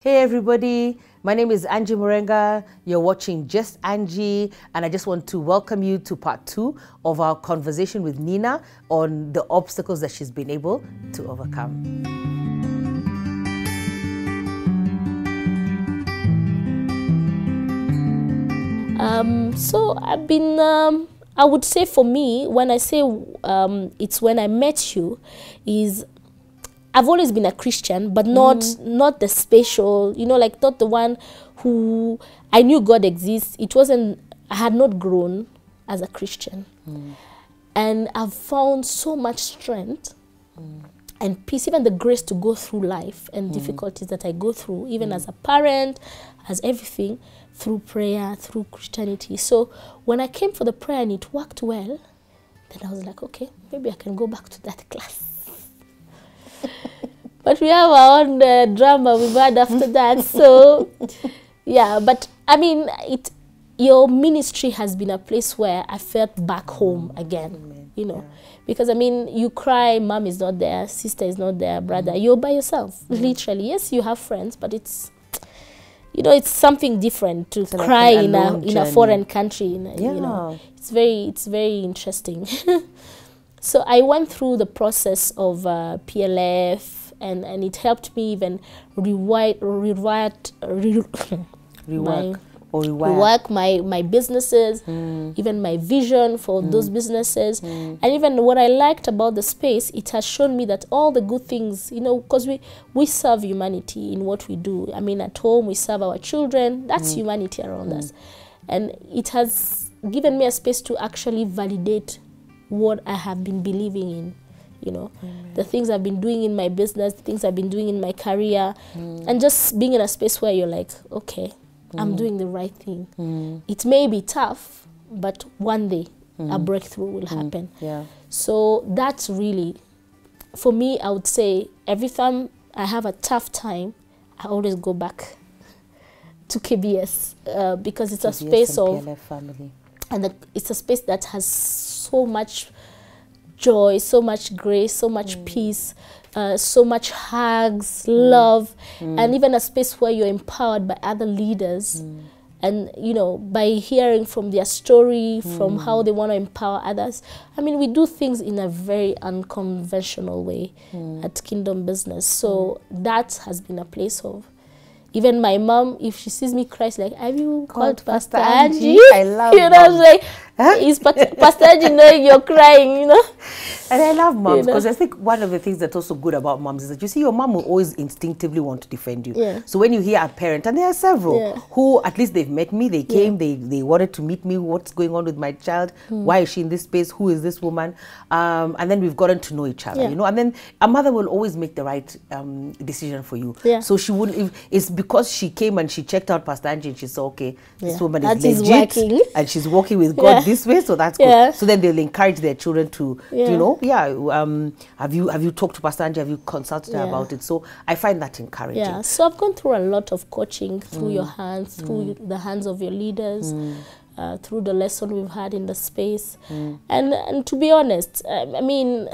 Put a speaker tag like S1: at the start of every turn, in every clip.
S1: Hey everybody, my name is Angie Murenga. You're watching Just Angie, and I just want to welcome you to part 2 of our conversation with Nina on the obstacles that she's been able to overcome.
S2: So I've been, I would say for me, when I say it's when I met you, is I've always been a Christian, but not the special, like not the one who I knew God exists. It wasn't, I had not grown as a Christian. And I've found so much strength and peace, even the grace to go through life and difficulties that I go through, even as a parent, as everything, through prayer, through Christianity. So when I came for the prayer and it worked well, then I was like, okay, maybe I can go back to that class. But we have our own drama we've had after that. So, yeah, but I mean, your ministry has been a place where I felt back home again, because I mean, you cry, mom is not there, sister is not there, brother, you're by yourself, literally. Yes, you have friends, but it's, it's something different to cry like in a foreign country. It's very interesting. So I went through the process of PLF, and it helped me even rework my businesses, even my vision for those businesses. And even what I liked about the space, it has shown me that all the good things, because we serve humanity in what we do. I mean, at home we serve our children, that's humanity around us. And it has given me a space to actually validate what I have been believing in. The things I've been doing in my business, the things I've been doing in my career, and just being in a space where you're like, okay, I'm doing the right thing. It may be tough, but one day a breakthrough will happen. So that's really, for me, I would say every time I have a tough time, I always go back to KBS because it's a space of PLF family. And it's a space that has so much joy, so much grace, so much peace, so much hugs, love, and even a space where you're empowered by other leaders. And, by hearing from their story, from how they want to empower others. I mean, we do things in a very unconventional way at Kingdom Business. So that has been a place of, even my mom, if she sees me cry, she's like, have you called Pastor Angie?
S1: I love
S2: I was like, is Pastor Angie knowing you're crying,
S1: And I love moms because I think one of the things that's also good about moms is that you see your mom will always instinctively want to defend you. So when you hear a parent, and there are several who at least they've met me, they came, they wanted to meet me, what's going on with my child, why is she in this space, who is this woman, and then we've gotten to know each other, and then a mother will always make the right decision for you. So she wouldn't, it's because she came and she checked out Pastor Angie and she saw, okay, this woman is legit and she's working with God this way, so that's good. So then they'll encourage their children to, have you talked to Pastor Angie, have you consulted her about it? So I find that encouraging.
S2: So I've gone through a lot of coaching through your hands, through the hands of your leaders, through the lesson we've had in the space. And to be honest, I mean,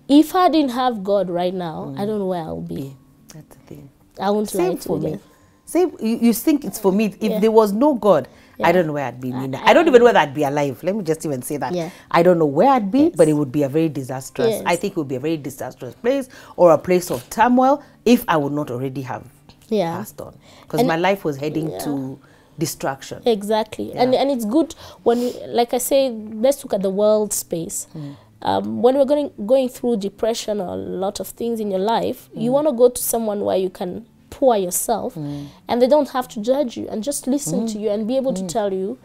S2: if I didn't have God right now, I don't know where I'll be.
S1: That's the thing.
S2: I won't lie to you.
S1: Same, you think it's for me. If there was no God, I don't know where I'd be, Nina. I don't even know whether I'd be alive. Let me just even say that. I don't know where I'd be, but it would be a very disastrous. I think it would be a very disastrous place or a place of turmoil if I would not already have passed on. Because my life was heading to destruction.
S2: Exactly. And it's good when, like I say, let's look at the world space. When we're going through depression or a lot of things in your life, you want to go to someone where you can pour yourself and they don't have to judge you and just listen to you and be able to tell you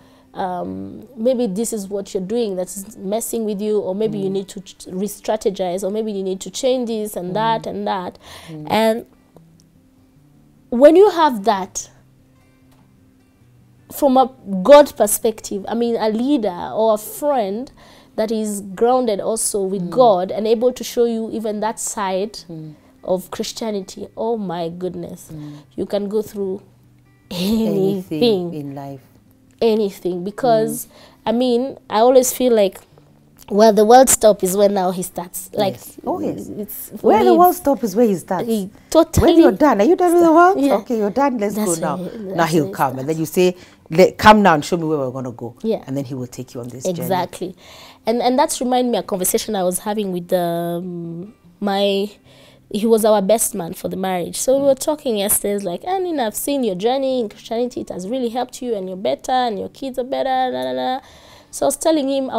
S2: maybe this is what you're doing that's messing with you, or maybe you need to re-strategize, or maybe you need to change this and that and that. And when you have that from a God perspective, I mean a leader or a friend that is grounded also with God and able to show you even that side of Christianity, oh my goodness, you can go through anything
S1: in life.
S2: Anything, because I mean, I always feel like Where the world stops is when now he starts. Like,
S1: yes. Oh, yes.
S2: It's
S1: where the world stops is where he starts.
S2: Totally.
S1: When you're done, are you done with the world?
S2: Yeah.
S1: Okay, you're done. Let's
S2: That's
S1: go now. Now
S2: That's
S1: he'll come, and then you say, "Come now and show me where we're gonna go."
S2: Yeah.
S1: And then he will take you on this journey.
S2: Exactly, and that's remind me a conversation I was having with he was our best man for the marriage. So we were talking yesterday, like, Nina, I've seen your journey in Christianity. It has really helped you, and you're better, and your kids are better. Blah, blah, blah. So I was telling him,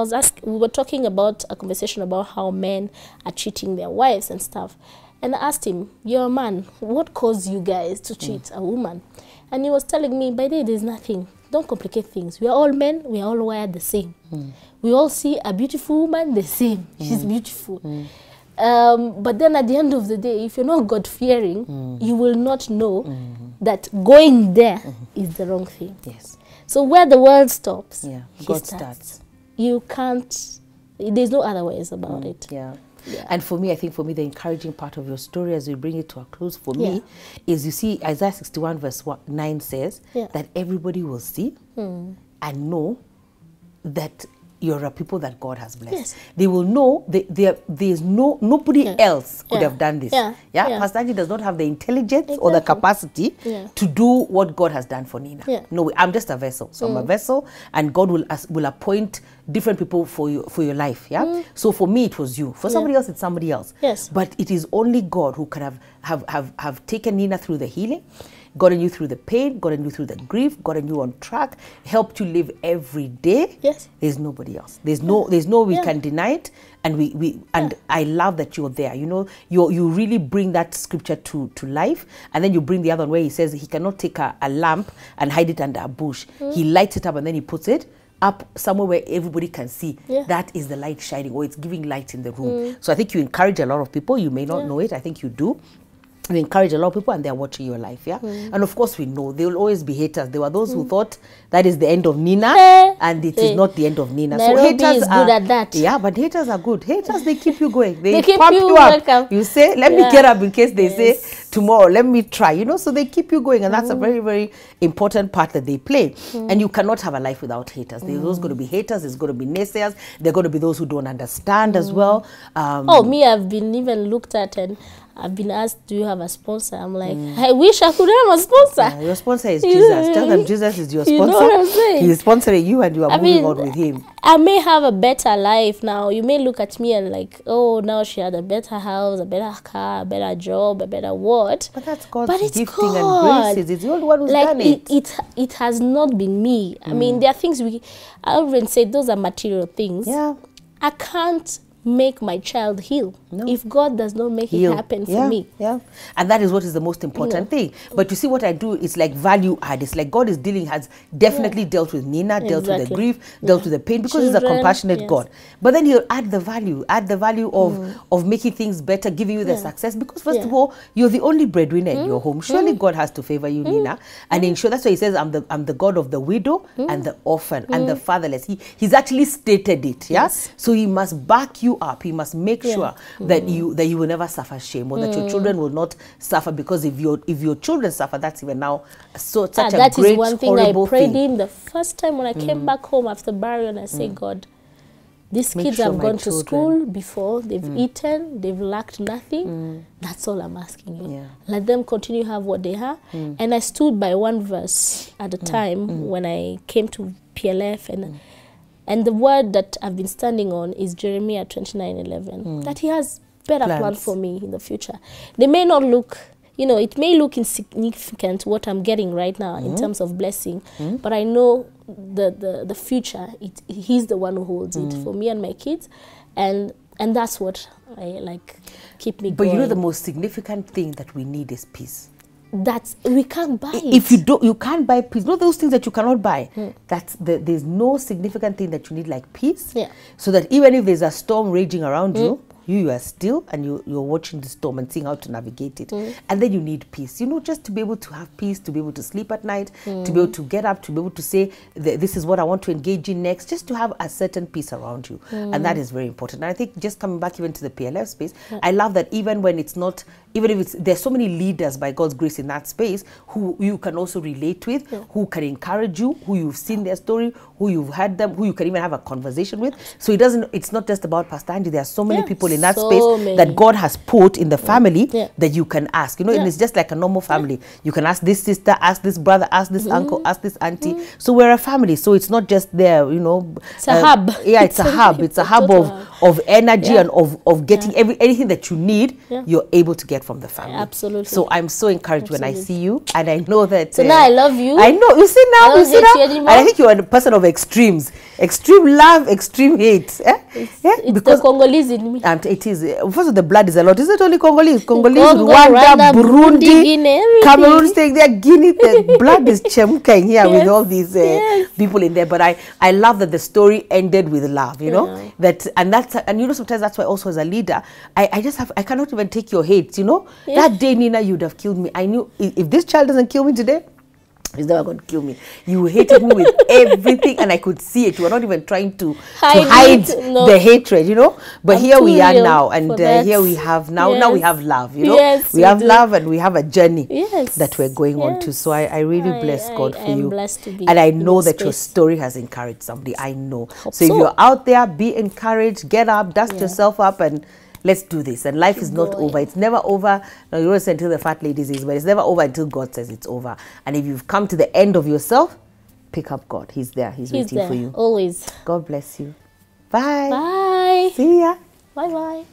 S2: we were talking about a conversation about how men are cheating their wives and stuff. And I asked him, you're a man, what caused you guys to cheat a woman? And he was telling me, by the way, there's nothing. Don't complicate things. We are all men, we are all wired the same. We all see a beautiful woman the same. She's beautiful. But then at the end of the day, if you're not God-fearing, you will not know that going there is the wrong thing.
S1: Yes.
S2: So where the world stops,
S1: God starts.
S2: You can't, there's no other ways about it.
S1: Yeah. And for me, I think for me, the encouraging part of your story as we bring it to a close for me is, you see, Isaiah 61 verse 9 says that everybody will see and know that you're a people that God has blessed. Yes. They will know there's nobody else could have done this. Pastor Angie does not have the intelligence or the capacity to do what God has done for Nina. No, I'm just a vessel. So I'm a vessel, and God will appoint different people for your life. So for me, it was you. For somebody else, it's somebody else.
S2: Yes.
S1: But it is only God who can have taken Nina through the healing, gotten you through the pain, gotten you through the grief, gotten you on track, helped you live every day.
S2: Yes.
S1: There's nobody else. There's no we can deny it, and I love that you're there. You know, you really bring that scripture to life, and then you bring the other one where he says he cannot take a lamp and hide it under a bush. He lights it up and then he puts it up somewhere where everybody can see. That is the light shining, or it's giving light in the room. So I think you encourage a lot of people. You may not know it. I think you do. You encourage a lot of people, and they're watching your life, And of course, we know there will always be haters. There were those who thought that is the end of Nina, and it is not the end of Nina.
S2: Nairobi
S1: so haters
S2: is good at that.
S1: Yeah, but haters are good. Haters, they keep you going. They
S2: keep
S1: pump you up.
S2: Welcome.
S1: You say, let me get up in case they say tomorrow, let me try. You know, so they keep you going, and that's a very, very important part that they play. And you cannot have a life without haters. There's always going to be haters. There's going to be naysayers. There are going to be those who don't understand as well.
S2: Me, I've been even looked at, and I've been asked, do you have a sponsor? I'm like, I wish I could have a sponsor.
S1: Yeah, your sponsor is Jesus. Tell them Jesus is your sponsor.
S2: You know what I'm saying?
S1: He's sponsoring you, and you are moving on with him.
S2: I may have a better life now. You may look at me and like, oh, now she had a better house, a better car, a better job, a better what.
S1: But that's God's gifting and graces. It's the only one who's done it.
S2: It has not been me. I mean, there are things I even say those are material things.
S1: Yeah.
S2: I can't make my child heal if God does not make it happen for me.
S1: Yeah, and that is what is the most important thing. But you see, what I do is like value add. It's like God is has definitely dealt with Nina, dealt with the grief, dealt with the pain, because He's a compassionate God. But then He'll add the value of making things better, giving you the success. Because first of all, you're the only breadwinner in your home. Surely God has to favor you, Nina, and ensure. That's why He says, I'm the God of the widow and the orphan and the fatherless. He's actually stated it. So He must back you up. He must make sure that you will never suffer shame, or that your children will not suffer, because if your children suffer, that's even now such a
S2: that
S1: great,
S2: is one thing I prayed
S1: thing.
S2: Him the first time when I came back home after burial, and I said, God, these kids have gone to school before, they've eaten, they've lacked nothing. That's all I'm asking you. Let them continue to have what they have. And I stood by one verse at a time when I came to PLF, and the word that I've been standing on is Jeremiah 29:11. That He has better plans for me in the future. They may not look, it may look insignificant what I'm getting right now in terms of blessing, but I know the future. He's the one who holds it for me and my kids, and that's what I like keep me going.
S1: But you know, the most significant thing that we need is peace.
S2: We can't buy it.
S1: If you can't buy peace. Not those things that you cannot buy. There's no significant thing that you need like peace. So that even if there's a storm raging around you, you are still, and you're watching the storm and seeing how to navigate it. And then you need peace, just to be able to have peace, to be able to sleep at night, to be able to get up, to be able to say, this is what I want to engage in next, just to have a certain peace around you. And that is very important. And I think just coming back even to the PLF space, I love that even when it's not, even if there's so many leaders by God's grace in that space who you can also relate with, who can encourage you, who you've seen their story, who you've had them, who you can even have a conversation with. So it's not just about Pastor Angie. There are so many people in that space that God has put in the family that you can ask. You know, and it's just like a normal family. You can ask this sister, ask this brother, ask this uncle, ask this auntie. So we're a family. So it's not just there, you know.
S2: It's a hub.
S1: Yeah, it's a hub. It's a hub of energy and of getting anything that you need, you're able to get from the family.
S2: Absolutely.
S1: So I'm so encouraged when I see you, and I know that.
S2: So now I love you.
S1: I know. You see now. You see now. And I think you're a person of extremes. Extreme love, extreme hate.
S2: It's because the Congolese in me.
S1: It is. First of all, the blood is a lot. Is it only Congolese? Congolese,
S2: Congo,
S1: Rwanda, Burundi,
S2: Guinea,
S1: Cameroon staying there, Guinea. The blood is chemking here with all these people in there. But I love that the story ended with love. You know and you know sometimes that's why also as a leader I cannot even take your hate. You know that day, Nina, you'd have killed me. I knew if this child doesn't kill me today, he's never going to kill me. You hated me with everything, and I could see it. You were not even trying to hide the hatred, you know. But here we are now, and here we have now we have love, you know.
S2: Yes,
S1: we have love, and we have a journey that we're going on to. So I really bless God for you.
S2: Blessed to be
S1: and I know that your story has encouraged somebody. I know. So if you're out there, be encouraged, get up, dust yourself up, and let's do this. And life is not over. It's never over. No, you don't say until the fat lady says, but it's never over until God says it's over. And if you've come to the end of yourself, pick up God. He's there. He's waiting for you.
S2: Always.
S1: God bless you. Bye.
S2: Bye.
S1: See ya.
S2: Bye-bye.